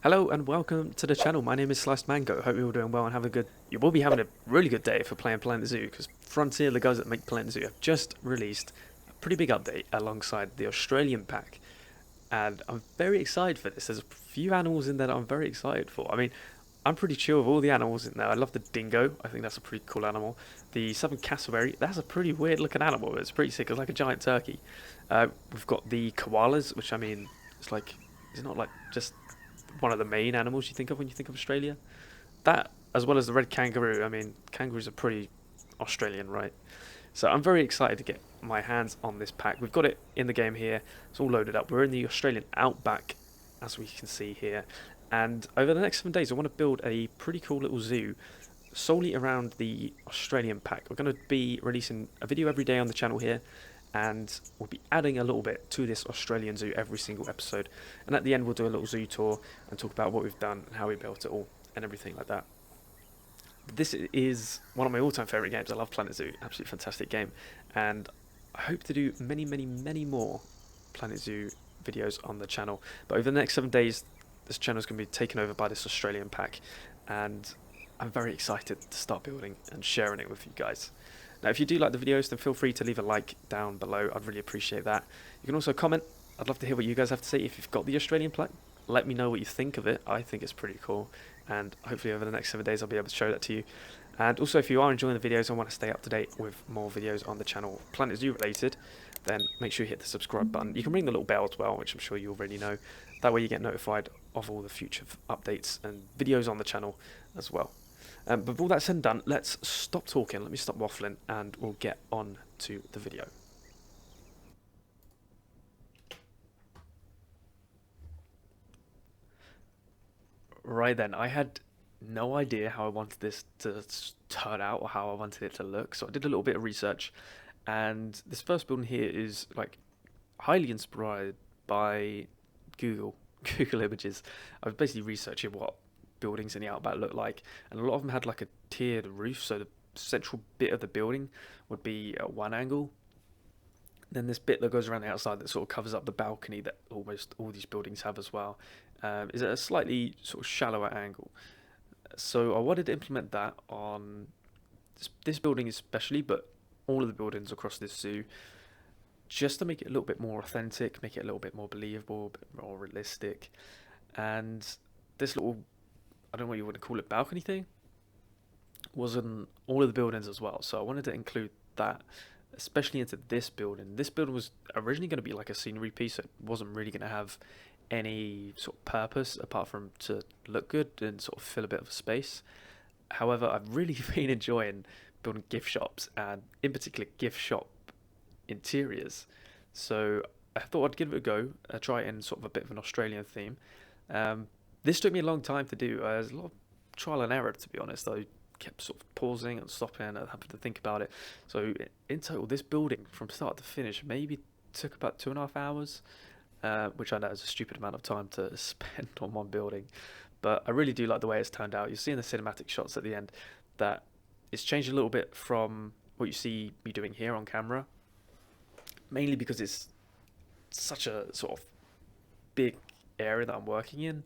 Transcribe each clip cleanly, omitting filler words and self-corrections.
Hello and welcome to the channel. My name is Sliced Mango. Hope you're all doing well and have a good. You will be having a really good day for playing Planet Zoo because Frontier, the guys that make Planet Zoo, have just released a pretty big update alongside the Australian pack, and I'm very excited for this. There's a few animals in there that I'm very excited for. I mean, I'm pretty chill with all the animals in there. I love the dingo. I think that's a pretty cool animal. The southern cassowary. That's a pretty weird looking animal. It's pretty sick. It's like a giant turkey. We've got the koalas, which I mean, it's like it's not like just one of the main animals you think of when you think of Australia. That, as well as the red kangaroo. I mean, kangaroos are pretty Australian, right? So I'm very excited to get my hands on this pack. We've got it in the game here. It's all loaded up. We're in the Australian outback, as we can see here. And over the next 7 days, I want to build a pretty cool little zoo solely around the Australian pack. We're going to be releasing a video every day on the channel here, and we'll be adding a little bit to this Australian zoo every single episode. And at the end, we'll do a little zoo tour and talk about what we've done and how we built it all and everything like that. This is one of my all-time favorite games. I love Planet Zoo, absolutely fantastic game, and I hope to do many, many, many more Planet Zoo videos on the channel. But over the next 7 days, this channel is going to be taken over by this Australian pack, and I'm very excited to start building and sharing it with you guys. Now, if you do like the videos, then feel free to leave a like down below. I'd really appreciate that. You can also comment. I'd love to hear what you guys have to say. If you've got the Australian pack, let me know what you think of it. I think it's pretty cool, and hopefully over the next 7 days I'll be able to show that to you. And also, if you are enjoying the videos and want to stay up to date with more videos on the channel Planet Zoo related, then make sure you hit the subscribe button. You can ring the little bell as well, which I'm sure you already know. That way you get notified of all the future updates and videos on the channel as well. But with all that said and done, let's stop talking, let me stop waffling, and we'll get on to the video. Right then, I had no idea how I wanted this to turn out or how I wanted it to look, so I did a little bit of research, and this first building here is like highly inspired by Google Google Images. I was basically researching what buildings in the outback look like, and a lot of them had like a tiered roof, so the central bit of the building would be at one angle. Then this bit that goes around the outside that sort of covers up the balcony that almost all these buildings have as well, is at a slightly sort of shallower angle. So I wanted to implement that on this building especially, but all of the buildings across this zoo, just to make it a little bit more authentic, make it a little bit more believable, a bit more realistic. And this little, I don't know what you would call it, balcony thing, was in all of the buildings as well. So I wanted to include that, especially into this building. This building was originally going to be like a scenery piece. So it wasn't really going to have any sort of purpose apart from to look good and sort of fill a bit of a space. However, I've really been enjoying building gift shops, and in particular gift shop interiors. So I thought I'd give it a go, try it in sort of a bit of an Australian theme. This took me a long time to do. There's a lot of trial and error, to be honest. I kept sort of pausing and stopping and having to think about it. So in total, this building from start to finish maybe took about 2.5 hours, which I know is a stupid amount of time to spend on one building. But I really do like the way it's turned out. You see in the cinematic shots at the end that it's changed a little bit from what you see me doing here on camera, mainly because it's such a sort of big area that I'm working in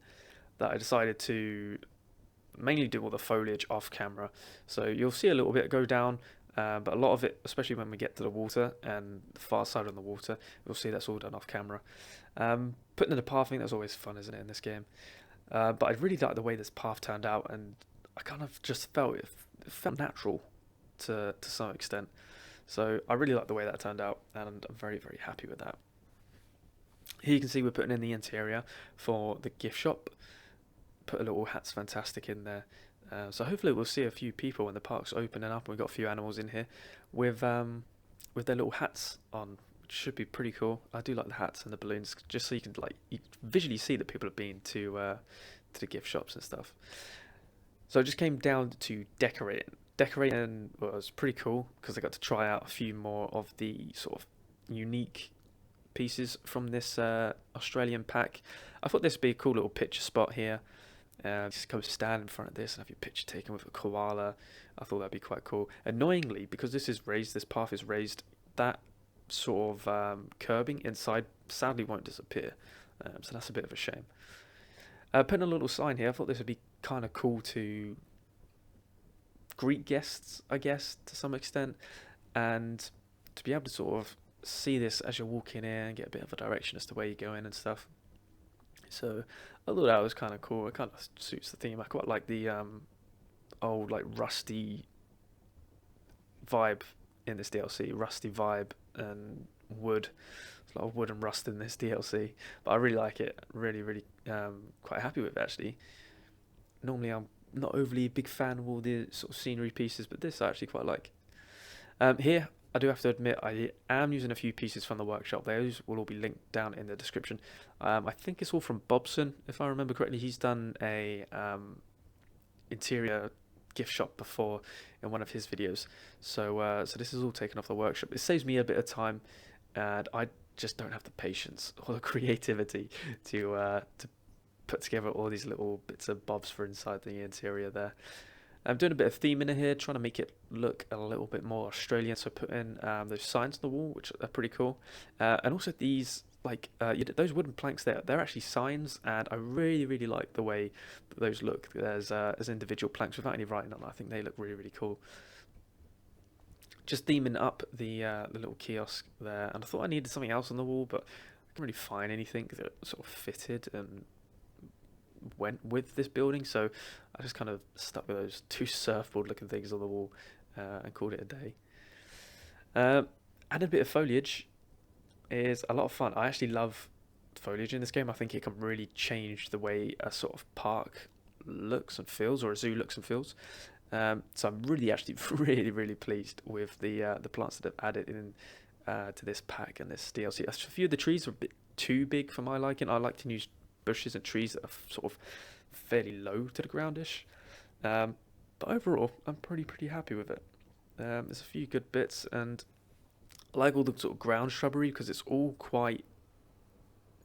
that I decided to mainly do all the foliage off camera. So you'll see a little bit go down, but a lot of it, especially when we get to the water and the far side on the water, you'll see that's all done off camera. Putting in a pathing, that's always fun, isn't it, in this game? But I really like the way this path turned out, and I kind of just felt it felt natural to some extent. So I really like the way that turned out, and I'm very, very happy with that. Here you can see we're putting in the interior for the gift shop. Put a little Hat's Fantastic in there. So hopefully we'll see a few people when the park's opening up. We've got a few animals in here with their little hats on, which should be pretty cool. I do like the hats and the balloons, just so you can you visually see that people have been to the gift shops and stuff. So I just came down to decorating. Decorating was pretty cool because I got to try out a few more of the sort of unique pieces from this Australian pack. I thought this would be a cool little picture spot here. Just go stand in front of this and have your picture taken with a koala. I thought that'd be quite cool. Annoyingly, because this is raised, this path is raised, that sort of curbing inside sadly won't disappear. So that's a bit of a shame. Putting a little sign here. I thought this would be kind of cool to greet guests, I guess, to some extent, and to be able to sort of see this as you're walking in and get a bit of a direction as to where you're going and stuff. So I thought that was kind of cool. It kind of suits the theme. I quite like the old like rusty vibe in this DLC. Rusty vibe and wood. There's a lot of wood and rust in this DLC, but I really like it. Really, really quite happy with it, actually. Normally I'm not overly big fan of all the sort of scenery pieces, but this I actually quite like. Here, I do have to admit, I am using a few pieces from the workshop. Those will all be linked down in the description. I think it's all from Bobson, if I remember correctly. He's done a interior gift shop before in one of his videos. So this is all taken off the workshop. It saves me a bit of time, and I just don't have the patience or the creativity to put together all these little bits of bobs for inside the interior there. I'm doing a bit of theming in here, trying to make it look a little bit more Australian. So I put in those signs on the wall, which are pretty cool, and also these those wooden planks there. They're actually signs, and I really really like the way that those look. As individual planks without any writing on them. I think they look really really cool. Just theming up the little kiosk there, and I thought I needed something else on the wall, but I couldn't really find anything that sort of fitted and went with this building, so I just kind of stuck with those two surfboard looking things on the wall and called it a day. Adding a bit of foliage is a lot of fun. I actually love foliage in this game. I think it can really change the way a sort of park looks and feels, or a zoo looks and feels. So I'm really actually really really pleased with the plants that have added in to this pack and this DLC. A few of the trees are a bit too big for my liking. I like to use bushes and trees that are sort of fairly low to the groundish. But overall, I'm pretty happy with it. There's a few good bits, and I like all the sort of ground shrubbery because it's all quite.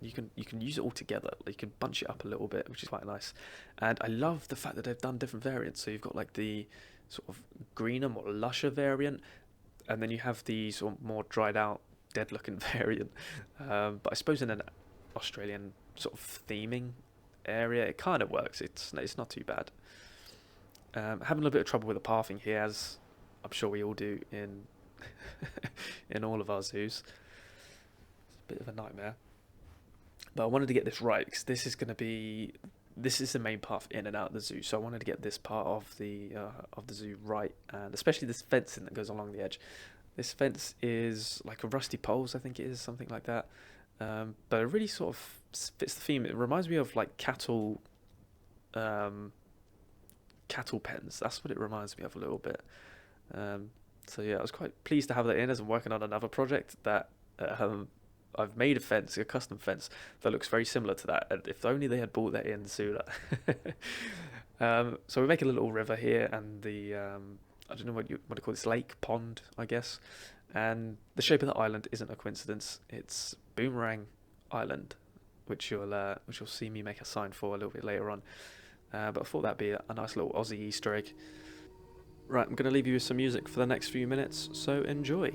You can use it all together. Like, you can bunch it up a little bit, which is quite nice. And I love the fact that they've done different variants. So you've got like the sort of greener, more lusher variant, and then you have the sort of more dried out, dead looking variant. But I suppose in an Australian sort of theming area, it kind of works. It's not too bad. Having a little bit of trouble with the pathing here, as I'm sure we all do in in all of our zoos. It's a bit of a nightmare. But I wanted to get this right because this is the main path in and out of the zoo. So I wanted to get this part of the zoo right, and especially this fencing that goes along the edge. This fence is like a rusty poles, I think it is, something like that. But it really sort of fits the theme. It reminds me of like cattle pens. That's what it reminds me of a little bit. So yeah, I was quite pleased to have that in as I'm working on another project that I've made a fence, a custom fence that looks very similar to that. And if only they had brought that in sooner. So we make a little river here, and I don't know what you want to call this, lake, pond, I guess. And the shape of the island isn't a coincidence. It's Boomerang Island, which you'll see me make a sign for a little bit later on. But I thought that'd be a nice little Aussie Easter egg. Right, I'm going to leave you with some music for the next few minutes, so enjoy.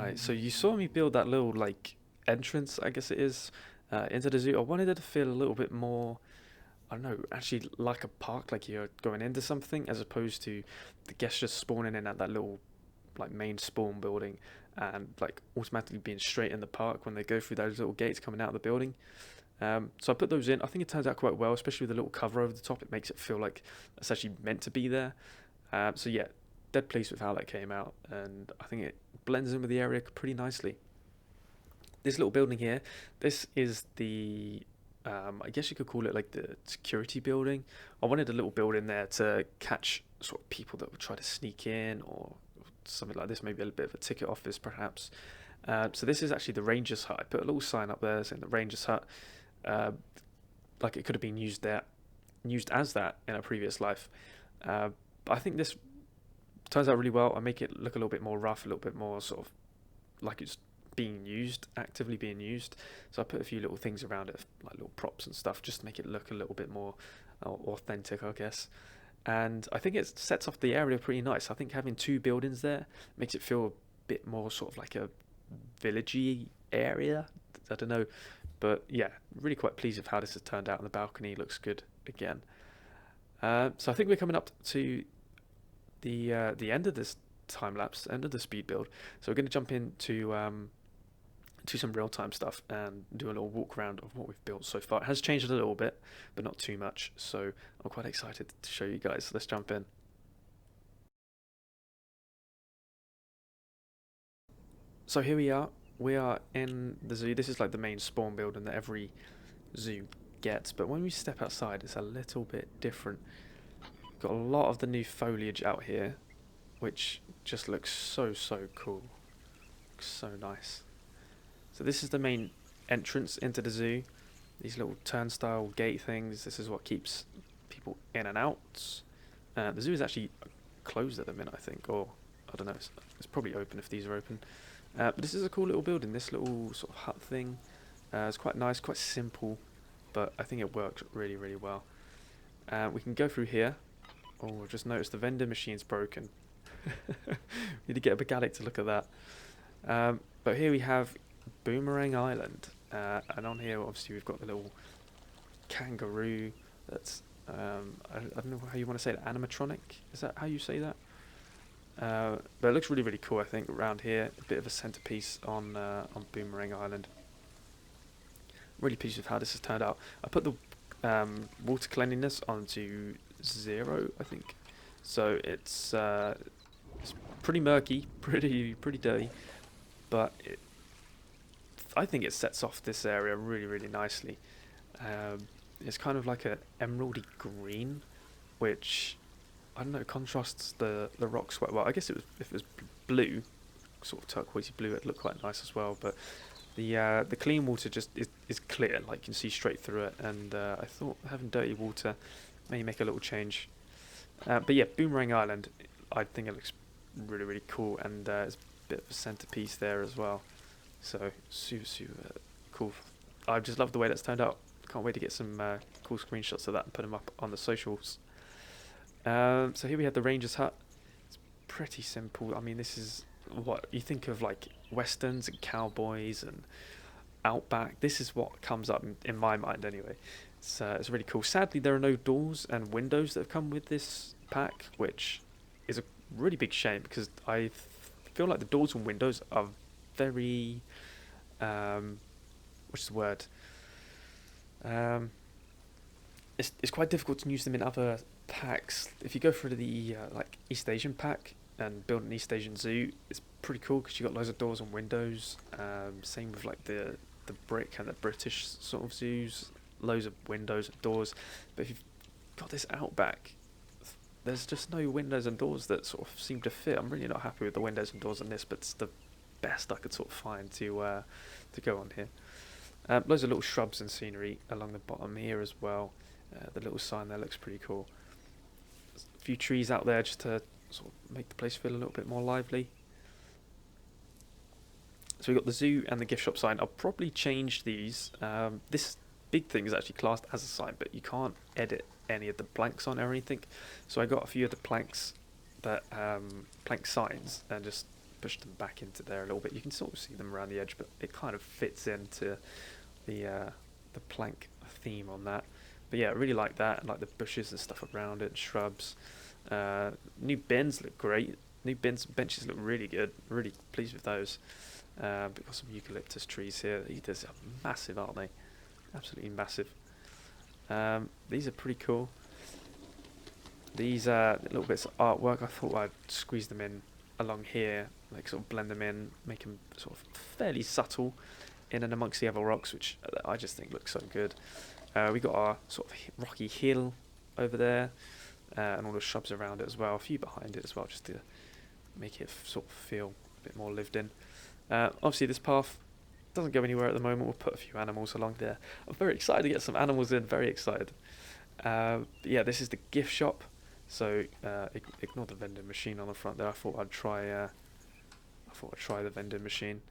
Right, so you saw me build that little like entrance, I guess it is, into the zoo. I wanted it to feel a little bit more, I don't know, actually like a park, like you're going into something, as opposed to the guests just spawning in at that little like main spawn building and like automatically being straight in the park when they go through those little gates coming out of the building. So I put those in. I think it turns out quite well, especially with the little cover over the top. It makes it feel like it's actually meant to be there. So yeah, dead pleased with how that came out, and I think it blends in with the area pretty nicely. This little building here, this is the, I guess you could call it like the security building. I wanted a little building there to catch sort of people that would try to sneak in or something like this, maybe a bit of a ticket office perhaps. So this is actually the Rangers Hut. I put a little sign up there saying the Rangers Hut, uh, like it could have been used as that in a previous life. But I think this turns out really well. I make it look a little bit more rough, a little bit more sort of like it's being used, actively being used. So I put a few little things around it, like little props and stuff, just to make it look a little bit more authentic, I guess. And I think it sets off the area pretty nice. I think having two buildings there makes it feel a bit more sort of like a villagey area. I don't know, but yeah, really quite pleased with how this has turned out. And the balcony looks good again. So I think we're coming up to the end of this time lapse, end of the speed build. So we're going to jump into to some real time stuff and do a little walk around of what we've built so far. It has changed a little bit, but not too much. So I'm quite excited to show you guys. Let's jump in. So here we are. We are in the zoo. This is like the main spawn building that every zoo gets. But when we step outside, it's a little bit different. Got a lot of the new foliage out here, which just looks so cool. Looks so nice. So this is the main entrance into the zoo. These little turnstile gate things. This is what keeps people in and out. The zoo is actually closed at the minute, I think, or I don't know. It's probably open if these are open. But this is a cool little building. This little sort of hut thing. It's quite nice, quite simple, but I think it works really well. We can go through here. Oh, I just noticed the vending machine's broken. Need to get a mechanic to look at that. But here we have Boomerang Island, and on here obviously we've got the little kangaroo. That's I don't know how you want to say it. Animatronic. Is that how you say that? But it looks really cool. I think around here, a bit of a centerpiece on Boomerang Island. Really pleased with how this has turned out. I put the water cleanliness onto 0, I think. So it's pretty murky, pretty dirty, but I think it sets off this area really nicely. It's kind of like a emeraldy green, which I don't know, contrasts the rocks quite well. I guess if it was blue, sort of turquoisey blue, it'd look quite nice as well. But the clean water just is clear, like you can see straight through it. And I thought having dirty water may make a little change. But yeah, Boomerang Island, I think it looks really cool, and it's a bit of a centerpiece there as well. So super cool. I just love the way that's turned out. Can't wait to get some cool screenshots of that and put them up on the socials. So here we have the Rangers Hut. It's pretty simple. I mean, this is what you think of like westerns and cowboys and outback. This is what comes up in my mind anyway. It's really cool. Sadly, there are no doors and windows that have come with this pack, which is a really big shame because I feel like the doors and windows are very, what's the word? It's quite difficult to use them in other packs. If you go through the like East Asian pack and build an East Asian zoo, it's pretty cool because you got loads of doors and windows. Same with like the brick and the British sort of zoos, loads of windows and doors. But if you've got this outback, there's just no windows and doors that sort of seem to fit. I'm really not happy with the windows and doors on this, but it's the best I could sort of find to go on here. Loads of little shrubs and scenery along the bottom here as well. The little sign there looks pretty cool. A few trees out there just to sort of make the place feel a little bit more lively. So we've got the zoo and the gift shop sign. I'll probably change these. This big thing is actually classed as a sign, but you can't edit any of the blanks on or anything. So I got a few of the planks that plank signs and just pushed them back into there a little bit. You can sort of see them around the edge, but it kind of fits into the plank theme on that. But yeah, I really like that. I like the bushes and stuff around it, shrubs. New bins look great. New benches look really good. Really pleased with those. We've got some eucalyptus trees here. These are massive, aren't they? Absolutely massive. These are pretty cool. These little bits of artwork, I thought I'd squeeze them in along here, like sort of blend them in, make them sort of fairly subtle in and amongst the other rocks, which I just think looks so good. We got our sort of rocky hill over there, and all the shrubs around it as well, a few behind it as well, just to make it sort of feel a bit more lived in. Obviously this path doesn't go anywhere at the moment. We'll put a few animals along there. I'm very excited to get some animals in, very excited. Yeah, this is the gift shop, so ignore the vending machine on the front there. I thought I'd try the vending machine.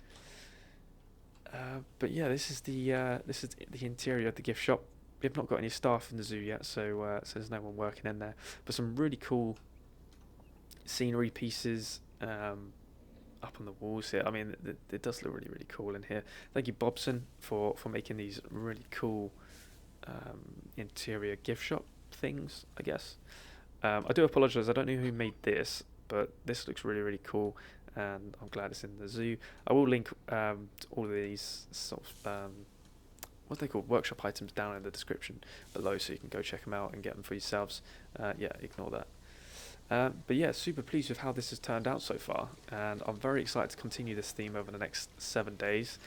But yeah, this is the interior of the gift shop. We've not got any staff in the zoo yet, so there's no one working in there. But some really cool scenery pieces up on the walls here. I mean, it does look really, really cool in here. Thank you, Bobson, for making these really cool interior gift shop things, I guess. I do apologise, I don't know who made this, but this looks really, really cool, and I'm glad it's in the zoo. I will link all of these sort of what they call workshop items down in the description below, so you can go check them out and get them for yourselves. Yeah, ignore that. But yeah, super pleased with how this has turned out so far, and I'm very excited to continue this theme over the next 7 days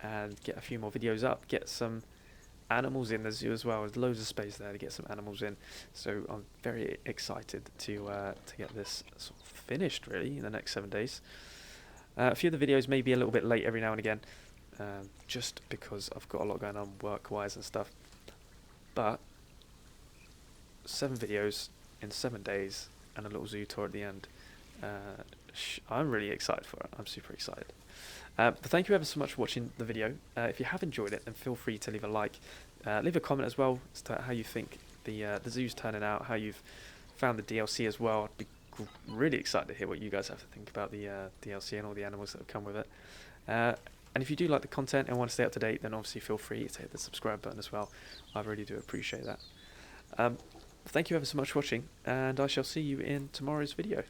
and get a few more videos up, get some animals in the zoo as well. There's loads of space there to get some animals in, so I'm very excited to get this sort of finished really in the next 7 days. A few of the videos may be a little bit late every now and again, just because I've got a lot going on work-wise and stuff, but 7 videos in 7 days and a little zoo tour at the end. I'm really excited for it. I'm super excited. But thank you ever so much for watching the video. If you have enjoyed it, then feel free to leave a like. Leave a comment as well as to how you think the zoo's turning out, how you've found the DLC as well. I'd be really excited to hear what you guys have to think about the DLC and all the animals that have come with it. And if you do like the content and want to stay up to date, then obviously feel free to hit the subscribe button as well. I really do appreciate that. Thank you ever so much for watching, and I shall see you in tomorrow's video.